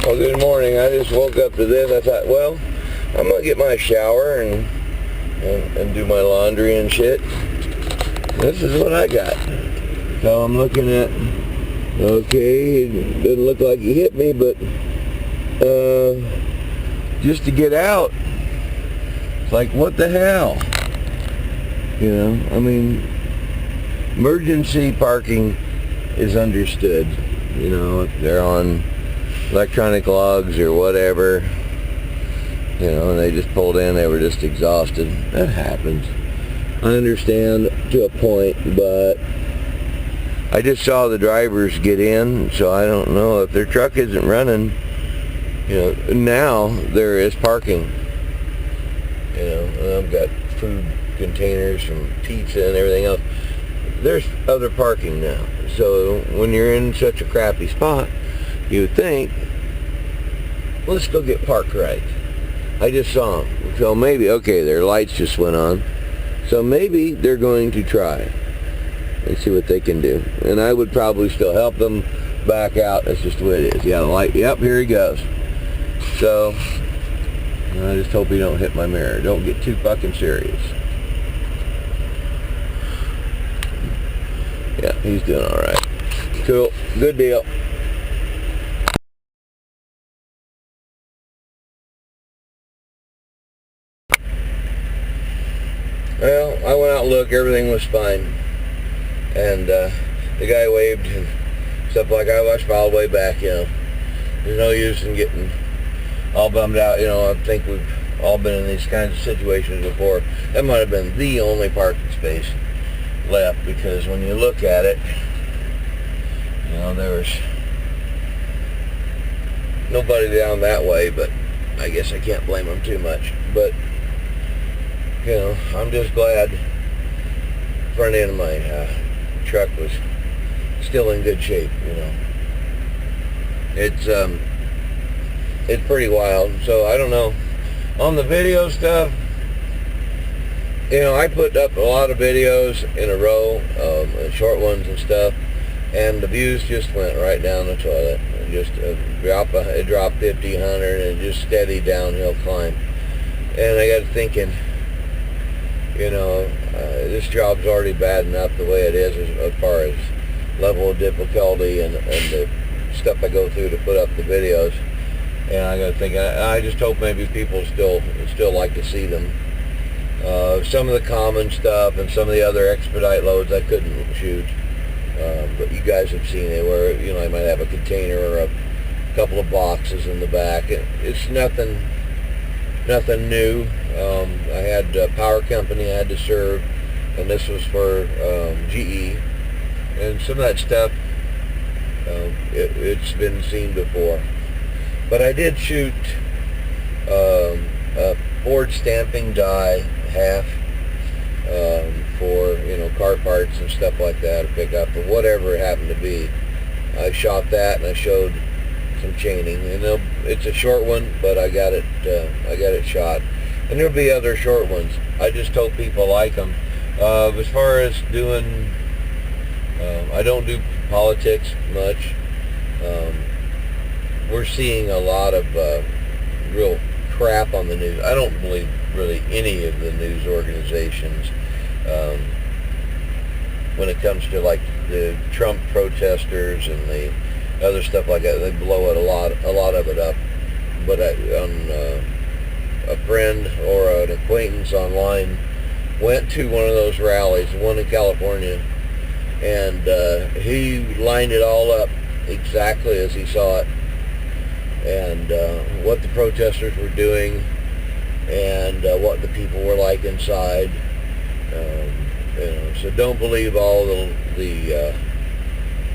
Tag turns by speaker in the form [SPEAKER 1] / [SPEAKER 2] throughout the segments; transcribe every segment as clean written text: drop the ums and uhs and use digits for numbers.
[SPEAKER 1] Well, good morning. I just woke up to this. I thought, well, I'm going to get my shower and do my laundry and shit. This is what I got. So I'm looking at, okay, it doesn't look like he hit me, but just to get out, it's like, what the hell? You know, I mean, emergency parking is understood. You know, if they're on electronic logs or whatever, you know, and they just pulled in, they were just exhausted. That happens. I understand to a point, but I just saw the drivers get in, so I don't know if their truck isn't running. You know, now there is parking. You know, and I've got food containers from pizza and everything else. There's other parking now. So when you're in such a crappy spot, you would think, let's go get parked right. I just saw them. So maybe, okay, their lights just went on. So maybe they're going to try and see what they can do. And I would probably still help them back out. That's just the way it is. Yeah, the light, yep, here he goes. So I just hope he don't hit my mirror. Don't get too fucking serious. Yeah, he's doing all right. Cool. Good deal. Well, I went out and looked. Everything was fine. And the guy waved and stuff like I smiled way back, you know. There's no use in getting all bummed out. You know, I think we've all been in these kinds of situations before. That might have been the only parking space left, because when you look at it, you know, there was nobody down that way, but I guess I can't blame them too much. But, you know, I'm just glad front end of my truck was still in good shape, you know. It's pretty wild. So I don't know. On the video stuff, you know, I put up a lot of videos in a row, short ones and stuff, and the views just went right down the toilet. It dropped 50, 100, and just steady downhill climb. And I got thinking, you know, this job's already bad enough the way it is as far as level of difficulty and the stuff I go through to put up the videos. And I got to think, I just hope maybe people still like to see them. Some of the common stuff and some of the other expedite loads I couldn't shoot, but you guys have seen it where, you know, I might have a container or a couple of boxes in the back. It's nothing new. I had a power company I had to serve, and this was for GE, and some of that stuff it's been seen before. But I did shoot a Ford stamping die half for, you know, car parts and stuff like that, or pickup or whatever it happened to be. I shot that and I showed some chaining, and it's a short one, but I got it shot. And there'll be other short ones. I just hope people like them. As far as doing, I don't do politics much. We're seeing a lot of real crap on the news. I don't believe really any of the news organizations when it comes to like the Trump protesters and the other stuff like that. They blow it a lot of it up. But a friend or an acquaintance online went to one of those rallies, one in California, and he lined it all up exactly as he saw it, and what the protesters were doing, and what the people were like inside. You know, so don't believe all the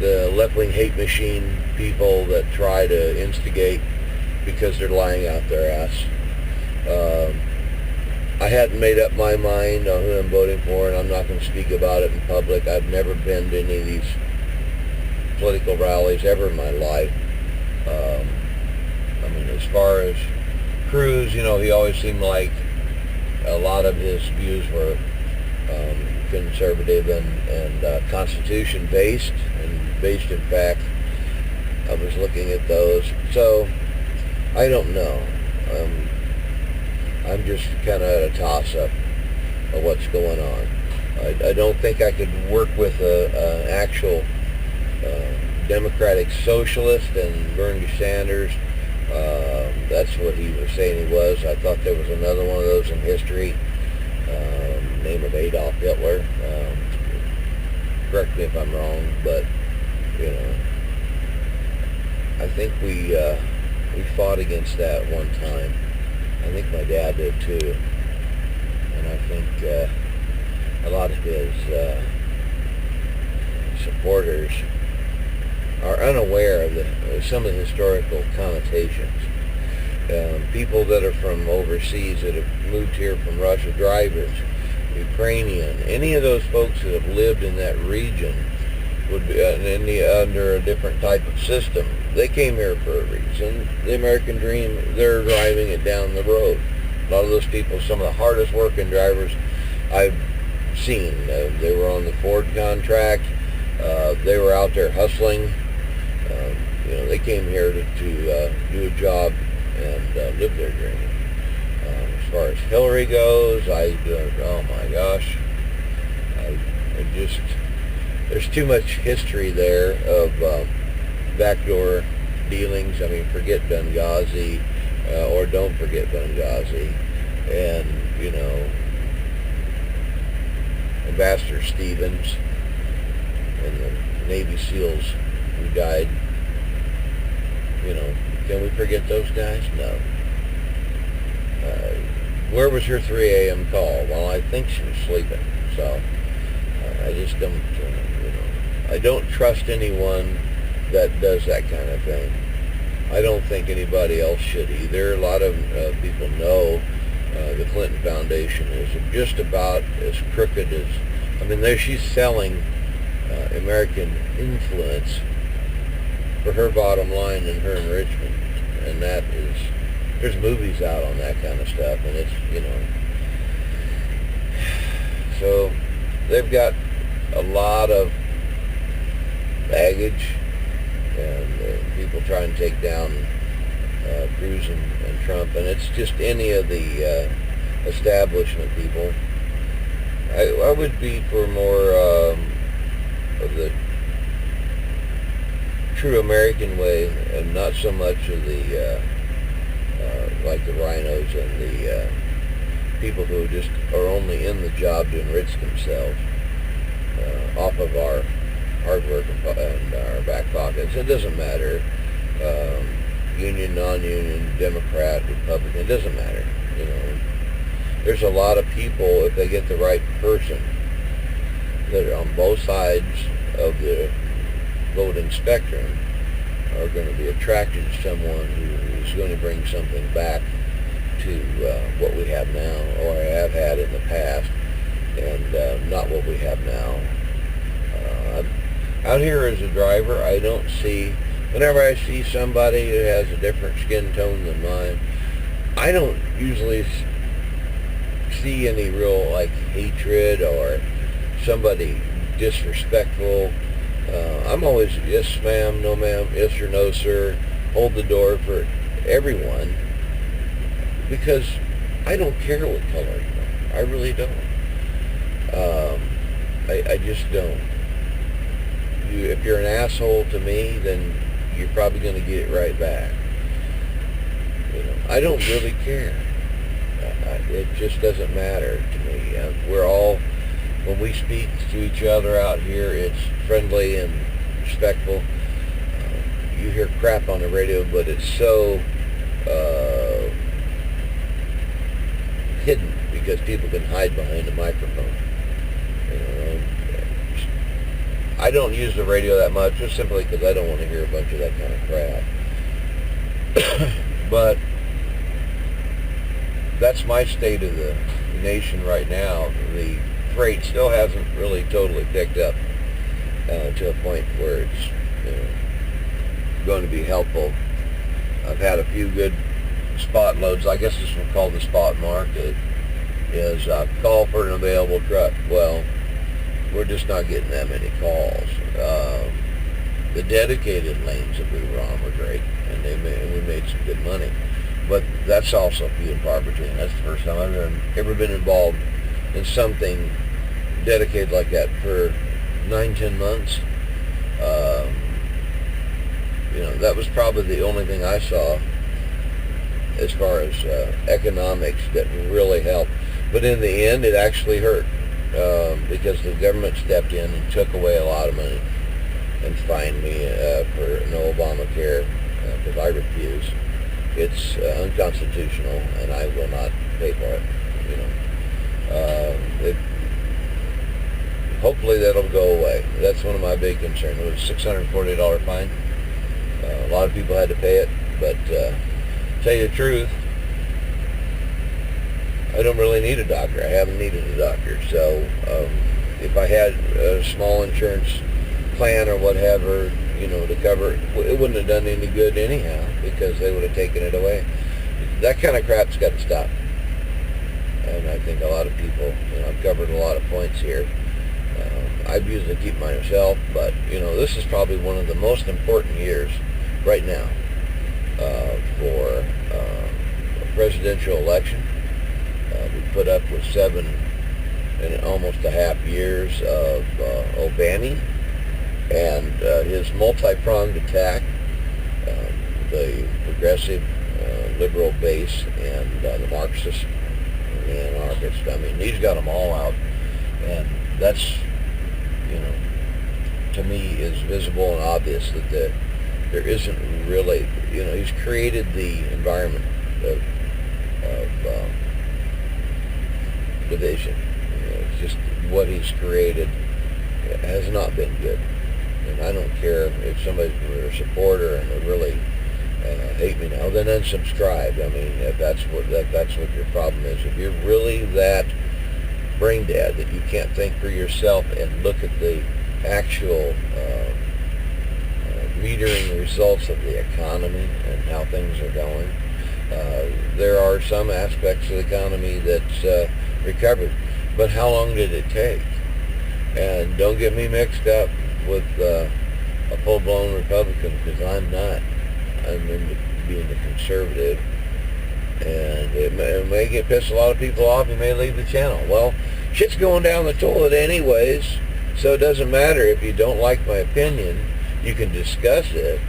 [SPEAKER 1] left-wing hate machine people that try to instigate because they're lying out their ass. I hadn't made up my mind on who I'm voting for, and I'm not going to speak about it in public. I've never been to any of these political rallies ever in my life. I mean, as far as Cruz, you know, he always seemed like a lot of his views were conservative and Constitution based, and based in fact. I was looking at those. So I don't know. I'm just kind of at a toss-up of what's going on. I don't think I could work with an actual democratic socialist and Bernie Sanders. That's what he was saying he was. I thought there was another one of those in history, name of Adolf Hitler. Correct me if I'm wrong, but you know, I think we fought against that one time. I think my dad did too, and I think a lot of his supporters are unaware of some of the historical connotations. People that are from overseas that have moved here from Russia, drivers, Ukrainian, any of those folks that have lived in that region would be under a different type of system. They came here for a reason. The American dream, they're driving it down the road. A lot of those people, some of the hardest working drivers I've seen, they were on the Ford contract. They were out there hustling. They came here to do a job and live their dream. As far as Hillary goes, oh my gosh, there's too much history there of backdoor dealings. I mean, forget Benghazi, or don't forget Benghazi, and Ambassador Stevens and the Navy SEALs who died. Can we forget those guys? No. Where was her 3 a.m. call? Well, I think she was sleeping. So I just don't, I don't trust anyone that does that kind of thing. I don't think anybody else should either. A lot of people know the Clinton Foundation is just about as crooked as, she's selling American influence for her bottom line and her enrichment. And that is, there's movies out on that kind of stuff, and it's, so they've got a lot of baggage, and people try and take down Cruz and Trump, and it's just any of the establishment people. I would be for more of the true American way, and not so much of the like the rhinos and the people who just are only in the job to enrich themselves off of our hard work and our back pockets. It doesn't matter, union, non-union, Democrat, Republican, it doesn't matter. There's a lot of people, if they get the right person, that are on both sides of the voting spectrum, are going to be attracted to someone who's going to bring something back to what we have now, or have had in the past, and not what we have now. Out here as a driver, I don't see, whenever I see somebody who has a different skin tone than mine, I don't usually see any real hatred or somebody disrespectful. I'm always yes ma'am, no ma'am, yes or no sir, hold the door for everyone, because I don't care what color you are. I really don't. I just don't. If you're an asshole to me, then you're probably going to get it right back. I don't really care. It just doesn't matter to me. We're all, when we speak to each other out here, it's friendly and respectful. You hear crap on the radio, but it's so hidden because people can hide behind a microphone. I don't use the radio that much, just simply because I don't want to hear a bunch of that kind of crap. But that's my state of the nation right now. The freight still hasn't really totally picked up to a point where it's going to be helpful. I've had a few good spot loads. I guess this is called the spot market. Is call for an available truck. Well, we're just not getting that many calls. The dedicated lanes that we were on were great, and we made some good money. But that's also few and far between. That's the first time I've ever been involved in something dedicated like that for 9-10 months. That was probably the only thing I saw as far as economics that really helped. But in the end, it actually hurt because the government stepped in and took away a lot of money and fined me for no Obamacare because I refuse. It's unconstitutional, and I will not pay for it. Hopefully that'll go away. That's one of my big concerns. It was a $640 fine. A lot of people had to pay it, but tell you the truth, I don't really need a doctor. I haven't needed a doctor. So if I had a small insurance plan or whatever, to cover it, it wouldn't have done any good anyhow because they would have taken it away. That kind of crap's got to stop. And I think a lot of people, I've covered a lot of points here. I usually keep myself, but, this is probably one of the most important years right now for a presidential election. We put up with 7 and almost a half years of Obama and his multi-pronged attack, the progressive liberal base and the Marxist and the anarchist. I mean, he's got them all out, and that's, to me is visible and obvious that there isn't really, he's created the environment of division. It's just what he's created has not been good. And I don't care if somebody's a supporter and they really hate me now, then unsubscribe. I mean, if that's what your problem is. If you're really that brain dead that you can't think for yourself and look at the actual metering results of the economy and how things are going, there are some aspects of the economy that's recovered. But how long did it take? And don't get me mixed up with a full-blown Republican, because I'm not. I'm into being a conservative, and it may piss a lot of people off. You may leave the channel. Well, shit's going down the toilet anyways, so it doesn't matter if you don't like my opinion. You can discuss it,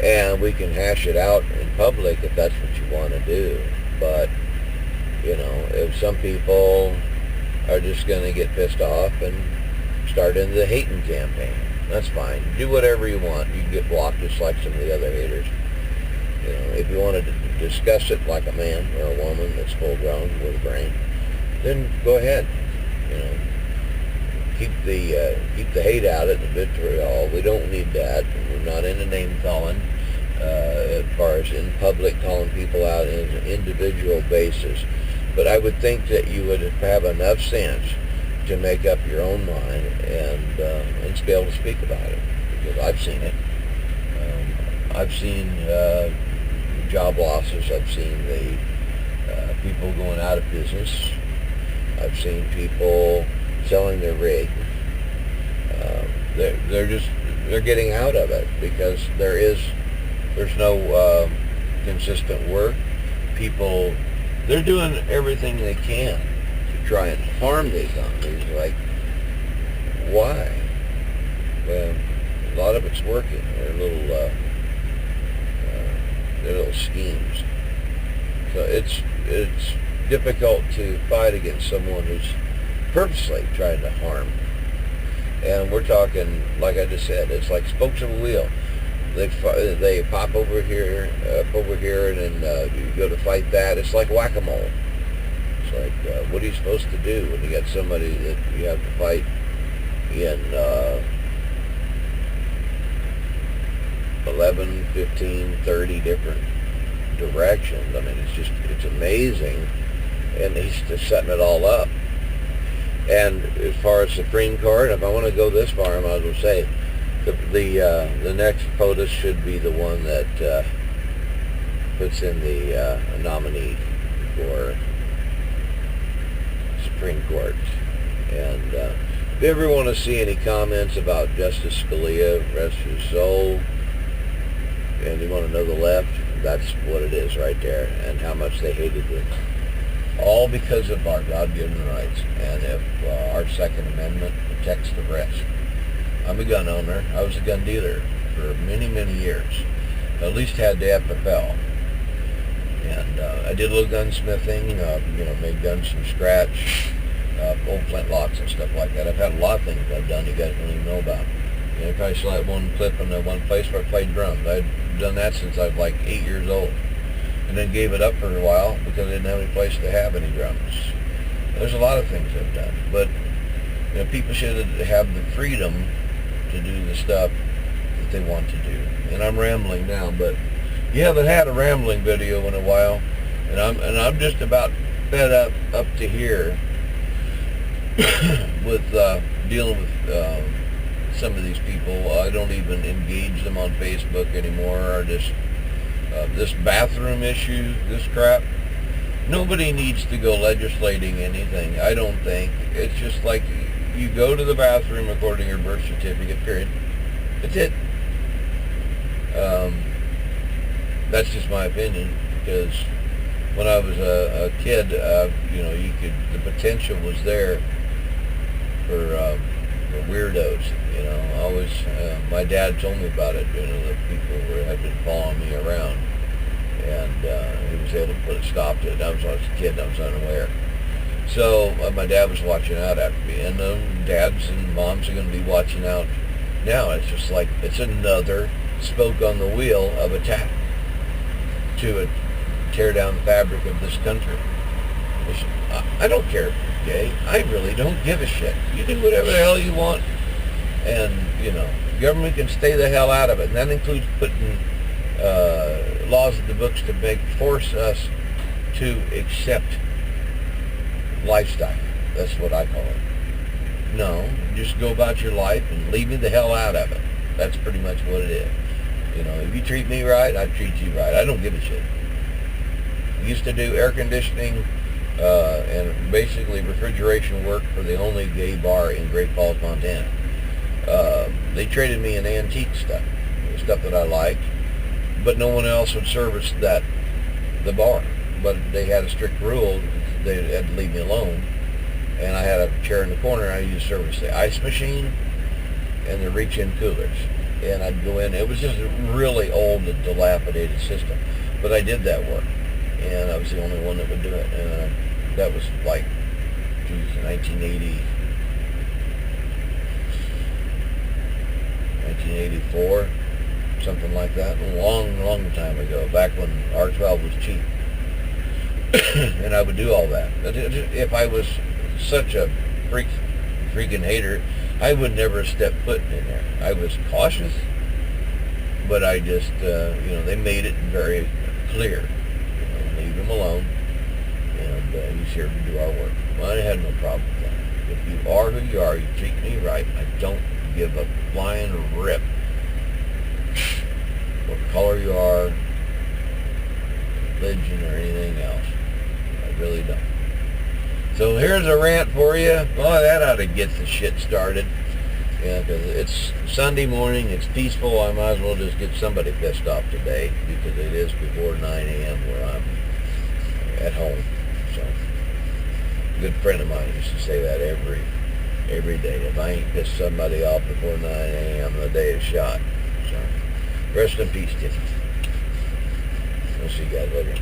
[SPEAKER 1] and we can hash it out in public if that's what you want to do. But, if some people are just going to get pissed off and start into the hating campaign, that's fine. Do whatever you want. You can get blocked just like some of the other haters. If you wanted to discuss it like a man or a woman that's full grown with a brain, then go ahead. Keep the hate out of the vitriol. We don't need that. We're not in a name calling as far as in public calling people out on an individual basis. But I would think that you would have enough sense to make up your own mind and to be able to speak about it, because I've seen it. I've seen job losses. I've seen the people going out of business. I've seen people selling their rig. They're getting out of it because there's no consistent work. People, they're doing everything they can to try and harm the economy. It's like, why? Well, a lot of it's working. They're little schemes. So it's difficult to fight against someone who's purposely trying to harm. And we're talking, like I just said, it's like spokes of a wheel. They pop over here, and then you go to fight that. It's like whack-a-mole. It's like, what are you supposed to do when you got somebody that you have to fight in 11, 15, 30 different directions? I mean, it's amazing, and he's just setting it all up. And as far as Supreme Court, if I want to go this far, I might as well say the next POTUS should be the one that puts in the nominee for Supreme Court. And If you ever want to see any comments about Justice Scalia, rest his soul, and you want to know the left, that's what it is right there, and how much they hated it. All because of our God-given rights, and if our Second Amendment protects the rest. I'm a gun owner. I was a gun dealer for many, many years. I at least had the FFL. And I did a little gunsmithing, made guns from scratch, old flintlocks and stuff like that. I've had a lot of things I've done you guys don't even know about. I probably still had one clip in the one place where I played drums. I'd done that since I was like 8 years old. And then gave it up for a while because I didn't have any place to have any drums. There's a lot of things I've done. But people should have the freedom to do the stuff that they want to do. And I'm rambling now, but you haven't had a rambling video in a while, and I'm just about fed up to here with dealing with some of these people. I don't even engage them on Facebook anymore, or just this bathroom issue, this crap. Nobody needs to go legislating anything, I don't think. It's just like you go to the bathroom according to your birth certificate, period. That's it. That's just my opinion, because when I was a kid, the potential was there for weirdos. Always, my dad told me about it. The people had been following me around, and he was able to put a stop to it. That was when I was a kid. I was unaware. So my dad was watching out after me, and dads and moms are going to be watching out now. It's just like it's another spoke on the wheel of attack to tear down the fabric of this country. I don't care if you're gay. I really don't give a shit. You do whatever the hell you want, and government can stay the hell out of it. And that includes putting laws in the books to force us to accept lifestyle. That's what I call it. No, just go about your life and leave me the hell out of it. That's pretty much what it is. If you treat me right, I treat you right. I don't give a shit. I used to do air conditioning and basically refrigeration work for the only gay bar in Great Falls, Montana. They traded me in antique stuff that I liked, but no one else would service the bar. But they had a strict rule. They had to leave me alone. And I had a chair in the corner. I used to service the ice machine and the reach-in coolers. And I'd go in. It was just a really old and dilapidated system. But I did that work. And I was the only one that would do it. And that was like, 1980, 1984, something like that. A long, long time ago, back when R12 was cheap. And I would do all that. If I was such a freaking hater, I would never have stepped foot in there. I was cautious, but I just, they made it very clear. Leave him alone, and he's here to do our work. Well, I had no problem with that. If you are who you are, you treat me right, I don't give a flying rip what color you are, religion, or anything else. I really don't. So here's a rant for you. Well, that ought to get the shit started. Because it's Sunday morning, it's peaceful. I might as well just get somebody pissed off today, because it is before 9 a.m. where I'm at home. So, a good friend of mine used to say that every day. If I ain't pissed somebody off before 9 a.m., the day is shot. So, rest in peace, Tiffany. We'll see you guys later.